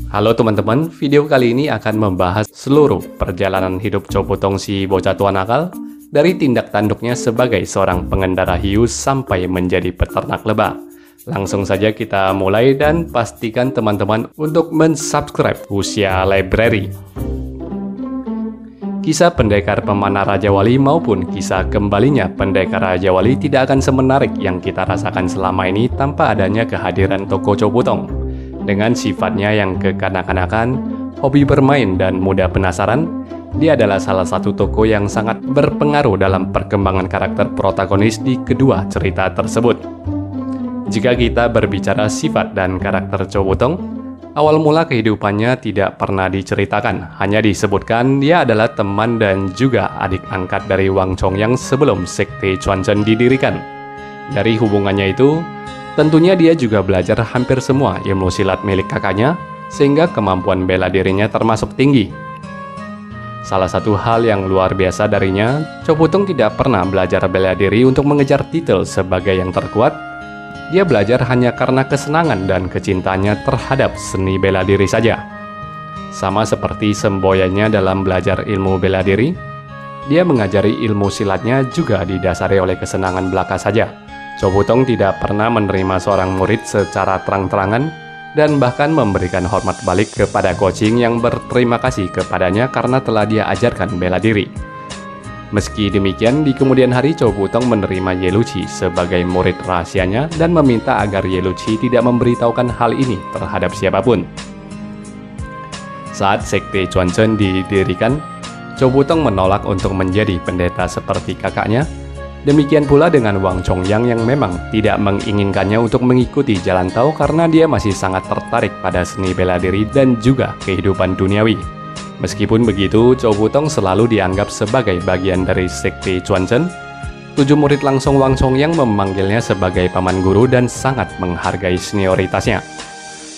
Halo teman-teman, video kali ini akan membahas seluruh perjalanan hidup Chow Putong si bocah tua nakal, dari tindak tanduknya sebagai seorang pengendara hiu sampai menjadi peternak lebah. Langsung saja kita mulai dan pastikan teman-teman untuk mensubscribe Wuxia Library. Kisah pendekar pemanah Raja Wali maupun kisah kembalinya pendekar Raja Wali tidak akan semenarik yang kita rasakan selama ini tanpa adanya kehadiran tokoh Chow Putong. Dengan sifatnya yang kekanak-kanakan, hobi bermain dan mudah penasaran, dia adalah salah satu tokoh yang sangat berpengaruh dalam perkembangan karakter protagonis di kedua cerita tersebut. Jika kita berbicara sifat dan karakter Chow Putong, awal mula kehidupannya tidak pernah diceritakan, hanya disebutkan dia adalah teman dan juga adik angkat dari Wang Chongyang sebelum Sekte Chuanchen didirikan. Dari hubungannya itu, tentunya dia juga belajar hampir semua ilmu silat milik kakaknya, sehingga kemampuan bela dirinya termasuk tinggi. Salah satu hal yang luar biasa darinya, Chow Putong tidak pernah belajar bela diri untuk mengejar titel sebagai yang terkuat. Dia belajar hanya karena kesenangan dan kecintaannya terhadap seni bela diri saja. Sama seperti semboyannya dalam belajar ilmu bela diri, dia mengajari ilmu silatnya juga didasari oleh kesenangan belaka saja. Chow Putong tidak pernah menerima seorang murid secara terang-terangan dan bahkan memberikan hormat balik kepada coaching yang berterima kasih kepadanya karena telah dia ajarkan bela diri. Meski demikian, di kemudian hari Chow Putong menerima Ye Luqi sebagai murid rahasianya dan meminta agar Ye Luqi tidak memberitahukan hal ini terhadap siapapun. Saat Sekte Chuanchen didirikan, Chow Putong menolak untuk menjadi pendeta seperti kakaknya. Demikian pula dengan Wang Chongyang yang memang tidak menginginkannya untuk mengikuti jalan Tao karena dia masih sangat tertarik pada seni bela diri dan juga kehidupan duniawi. Meskipun begitu, Chow Putong selalu dianggap sebagai bagian dari Sekte Chuanchen. 7 murid langsung Wang Chongyang memanggilnya sebagai paman guru dan sangat menghargai senioritasnya.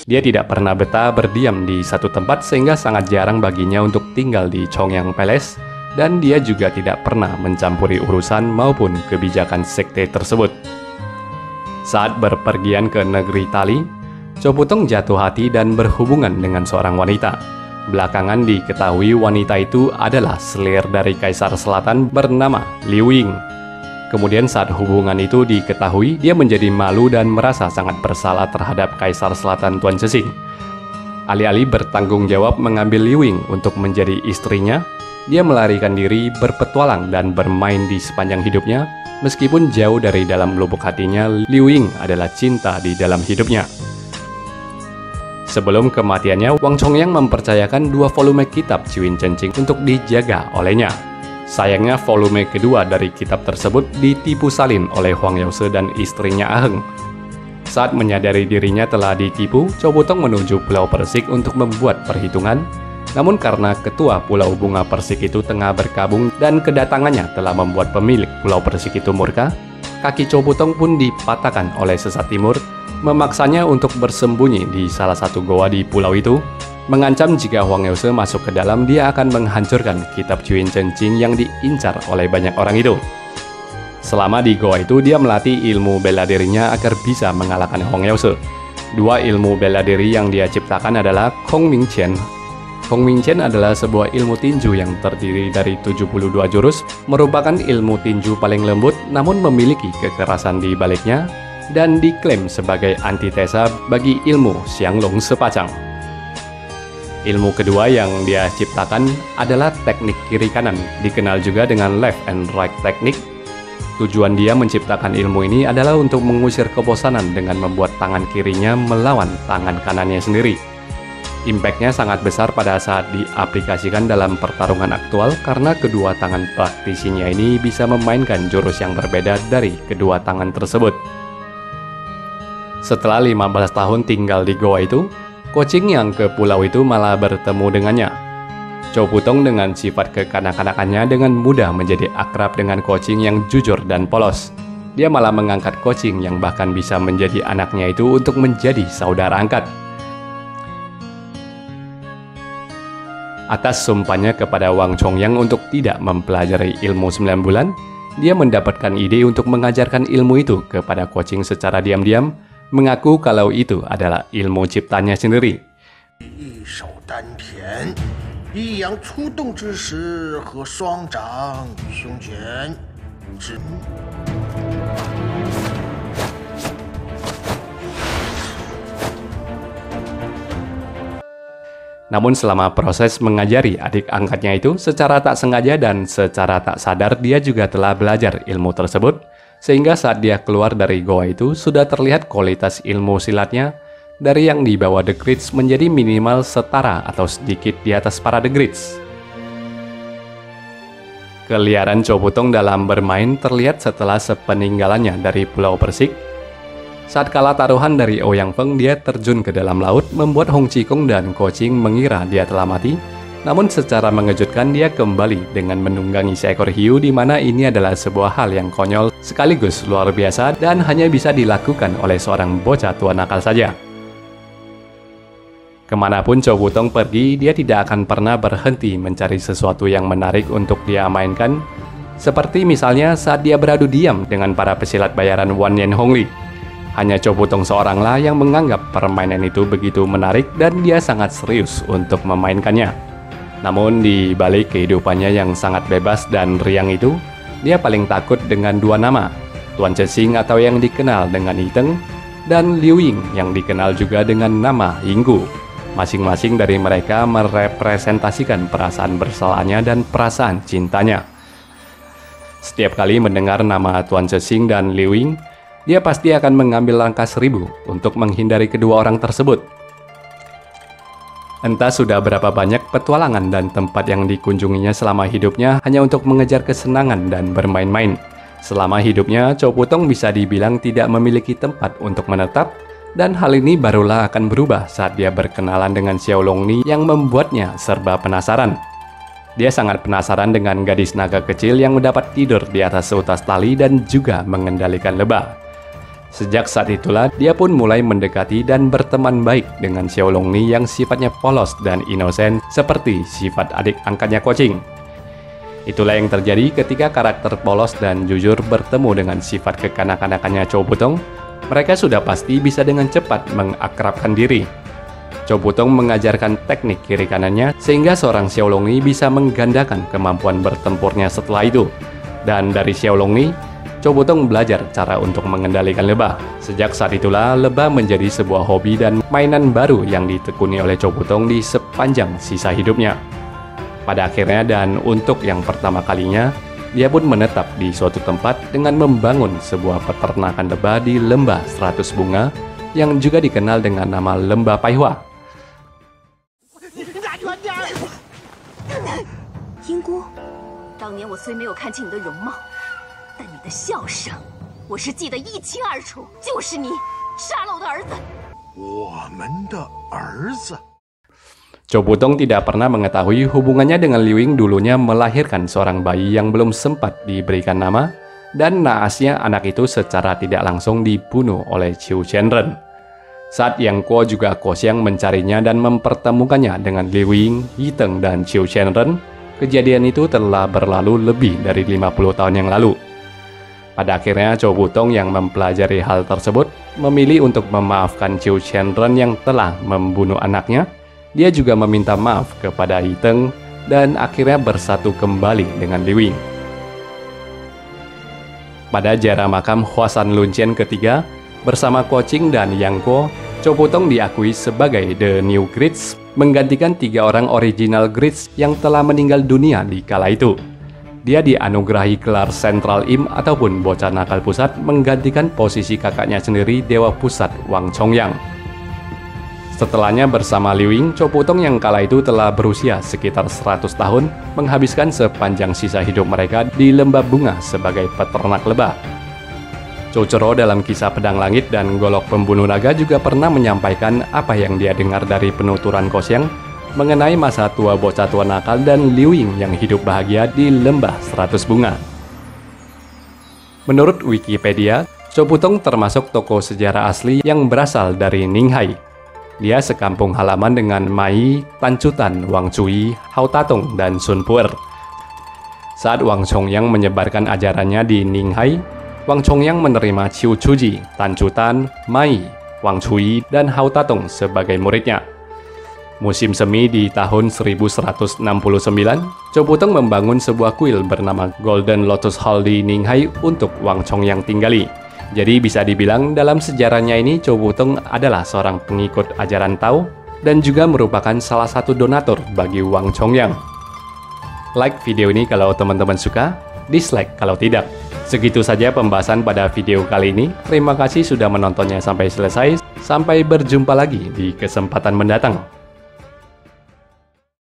Dia tidak pernah betah berdiam di satu tempat sehingga sangat jarang baginya untuk tinggal di Chongyang Palace, dan dia juga tidak pernah mencampuri urusan maupun kebijakan sekte tersebut. Saat berpergian ke negeri Tali, Chow Putong jatuh hati dan berhubungan dengan seorang wanita. Belakangan diketahui wanita itu adalah selir dari Kaisar Selatan bernama Liu Ying. Kemudian saat hubungan itu diketahui, dia menjadi malu dan merasa sangat bersalah terhadap Kaisar Selatan Tuan Cixing. Alih-alih bertanggung jawab mengambil Liu Ying untuk menjadi istrinya, dia melarikan diri, berpetualang dan bermain di sepanjang hidupnya. Meskipun jauh dari dalam lubuk hatinya, Liu Ying adalah cinta di dalam hidupnya. Sebelum kematiannya, Wang Chongyang mempercayakan 2 volume kitab Ciwin Cencing untuk dijaga olehnya. Sayangnya volume kedua dari kitab tersebut ditipu salin oleh Huang Yaose dan istrinya Aheng. Saat menyadari dirinya telah ditipu, Chow Putong menuju Pulau Persik untuk membuat perhitungan. Namun karena ketua Pulau Bunga Persik itu tengah berkabung dan kedatangannya telah membuat pemilik Pulau Persik itu murka, kaki Chow Putong pun dipatahkan oleh sesat timur, memaksanya untuk bersembunyi di salah satu goa di pulau itu, mengancam jika Huang Yaose masuk ke dalam dia akan menghancurkan kitab Ciwin Cencing yang diincar oleh banyak orang itu. Selama di goa itu, dia melatih ilmu bela dirinya agar bisa mengalahkan Huang Yaose. 2 ilmu bela diri yang dia ciptakan adalah Kong Ming Qian. Kong Ming Qian adalah sebuah ilmu tinju yang terdiri dari 72 jurus, merupakan ilmu tinju paling lembut namun memiliki kekerasan di baliknya, dan diklaim sebagai antitesa bagi ilmu Xianglong Sepacang. Ilmu kedua yang dia ciptakan adalah teknik kiri kanan, dikenal juga dengan left and right technique. Tujuan dia menciptakan ilmu ini adalah untuk mengusir kebosanan dengan membuat tangan kirinya melawan tangan kanannya sendiri. Impactnya sangat besar pada saat diaplikasikan dalam pertarungan aktual karena kedua tangan praktisinya ini bisa memainkan jurus yang berbeda dari kedua tangan tersebut. Setelah 15 tahun tinggal di goa itu, coaching yang ke pulau itu malah bertemu dengannya. Chow Putong dengan sifat kekanak-kanakannya dengan mudah menjadi akrab dengan coaching yang jujur dan polos. Dia malah mengangkat coaching yang bahkan bisa menjadi anaknya itu untuk menjadi saudara angkat. Atas sumpahnya kepada Wang Chongyang untuk tidak mempelajari ilmu 9 bulan, dia mendapatkan ide untuk mengajarkan ilmu itu kepada coaching secara diam-diam, mengaku kalau itu adalah ilmu ciptanya sendiri. 丹田，一阳出动之时，和双掌于胸前，指。Namun selama proses mengajari adik angkatnya itu, secara tak sengaja dan secara tak sadar dia juga telah belajar ilmu tersebut, sehingga saat dia keluar dari goa itu sudah terlihat kualitas ilmu silatnya dari yang dibawa The Grids menjadi minimal setara atau sedikit di atas para The Grids. Keliaran Chow Putong dalam bermain terlihat setelah sepeninggalannya dari Pulau Persik. Saat kalah taruhan dari Ouyang Feng, dia terjun ke dalam laut, membuat Hong Qikong dan Ko Qing mengira dia telah mati. Namun secara mengejutkan dia kembali dengan menunggangi seekor hiu, di mana ini adalah sebuah hal yang konyol sekaligus luar biasa dan hanya bisa dilakukan oleh seorang bocah tua nakal saja. Kemanapun Chow Putong pergi, dia tidak akan pernah berhenti mencari sesuatu yang menarik untuk dia mainkan, seperti misalnya saat dia beradu diam dengan para pesilat bayaran Wan Yen Hong Li. Hanya Chow Putong seoranglah yang menganggap permainan itu begitu menarik dan dia sangat serius untuk memainkannya. Namun di balik kehidupannya yang sangat bebas dan riang itu, dia paling takut dengan dua nama, Tuan Cixing atau yang dikenal dengan Yiteng, dan Liu Ying yang dikenal juga dengan nama Yinggu. Masing-masing dari mereka merepresentasikan perasaan bersalahnya dan perasaan cintanya. Setiap kali mendengar nama Tuan Cixing dan Liu Ying, dia pasti akan mengambil langkah 1000 untuk menghindari kedua orang tersebut. Entah sudah berapa banyak petualangan dan tempat yang dikunjunginya selama hidupnya hanya untuk mengejar kesenangan dan bermain-main. Selama hidupnya, Chow Putong bisa dibilang tidak memiliki tempat untuk menetap, dan hal ini barulah akan berubah saat dia berkenalan dengan Xiao Longni yang membuatnya serba penasaran. Dia sangat penasaran dengan gadis naga kecil yang mendapat tidur di atas seutas tali dan juga mengendalikan lebah. Sejak saat itulah, dia pun mulai mendekati dan berteman baik dengan Xiao Longni yang sifatnya polos dan inosen seperti sifat adik angkatnya Ko Qing. Itulah yang terjadi ketika karakter polos dan jujur bertemu dengan sifat kekanak-kanakannya Chow Putong. Mereka sudah pasti bisa dengan cepat mengakrabkan diri. Chow Putong mengajarkan teknik kiri kanannya sehingga seorang Xiao Longni bisa menggandakan kemampuan bertempurnya setelah itu. Dan dari Xiao Longni, Chow Putong belajar cara untuk mengendalikan lebah. Sejak saat itulah, lebah menjadi sebuah hobi dan mainan baru yang ditekuni oleh Chow Putong di sepanjang sisa hidupnya. Pada akhirnya dan untuk yang pertama kalinya, dia pun menetap di suatu tempat dengan membangun sebuah peternakan lebah di lembah 100 bunga yang juga dikenal dengan nama Lembah Paihua. Yinggu, 当年我虽没有看清你的容貌，但你的笑声，我是记得一清二楚，就是你杀了我的儿子。我们的儿子。Chow Putong tidak pernah mengetahui hubungannya dengan Liu Ying dulunya melahirkan seorang bayi yang belum sempat diberikan nama, dan naasnya anak itu secara tidak langsung dibunuh oleh Qiu Qianren. Saat Yang Kuo juga Ko Xiang mencarinya dan mempertemukannya dengan Liu Ying, Yiteng, dan Qiu Qianren, kejadian itu telah berlalu lebih dari 50 tahun yang lalu. Pada akhirnya Chow Putong yang mempelajari hal tersebut memilih untuk memaafkan Qiu Qianren yang telah membunuh anaknya. Dia juga meminta maaf kepada Yiteng dan akhirnya bersatu kembali dengan Liu Ying. Pada ziarah makam Huasan Lunqian ketiga, bersama Ko Qing dan Yang Kuo, Chow Putong diakui sebagai The New Grids, menggantikan 3 orang original Grids yang telah meninggal dunia di kala itu. Dia dianugerahi gelar Central Im ataupun bocah nakal pusat, menggantikan posisi kakaknya sendiri Dewa Pusat Wang Chongyang. Setelahnya bersama Liu Ying, Chow Putong yang kala itu telah berusia sekitar 100 tahun, menghabiskan sepanjang sisa hidup mereka di lembah bunga sebagai peternak lebah. Chow Chero dalam kisah Pedang Langit dan Golok Pembunuh Naga juga pernah menyampaikan apa yang dia dengar dari penuturan Ko Xiang mengenai masa tua bocah tua nakal dan Liu Ying yang hidup bahagia di lembah 100 bunga. Menurut Wikipedia, Chow Putong termasuk tokoh sejarah asli yang berasal dari Ninghai. Dia sekampung halaman dengan Mai, Tancutan, Wang Cui, Hao Tatong, dan Sun Puer. Saat Wang Chongyang menyebarkan ajarannya di Ninghai, Wang Chongyang menerima Qiu Chuji, Tancutan, Mai, Wang Cui, dan Hao Tatong sebagai muridnya. Musim semi di tahun 1169, Chow Putong membangun sebuah kuil bernama Golden Lotus Hall di Ninghai untuk Wang Chong yang tinggali. Jadi bisa dibilang dalam sejarahnya ini Chow Putong adalah seorang pengikut ajaran Tao dan juga merupakan salah satu donatur bagi Wang Chongyang. Like video ini kalau teman-teman suka, dislike kalau tidak. Segitu saja pembahasan pada video kali ini. Terima kasih sudah menontonnya sampai selesai. Sampai berjumpa lagi di kesempatan mendatang.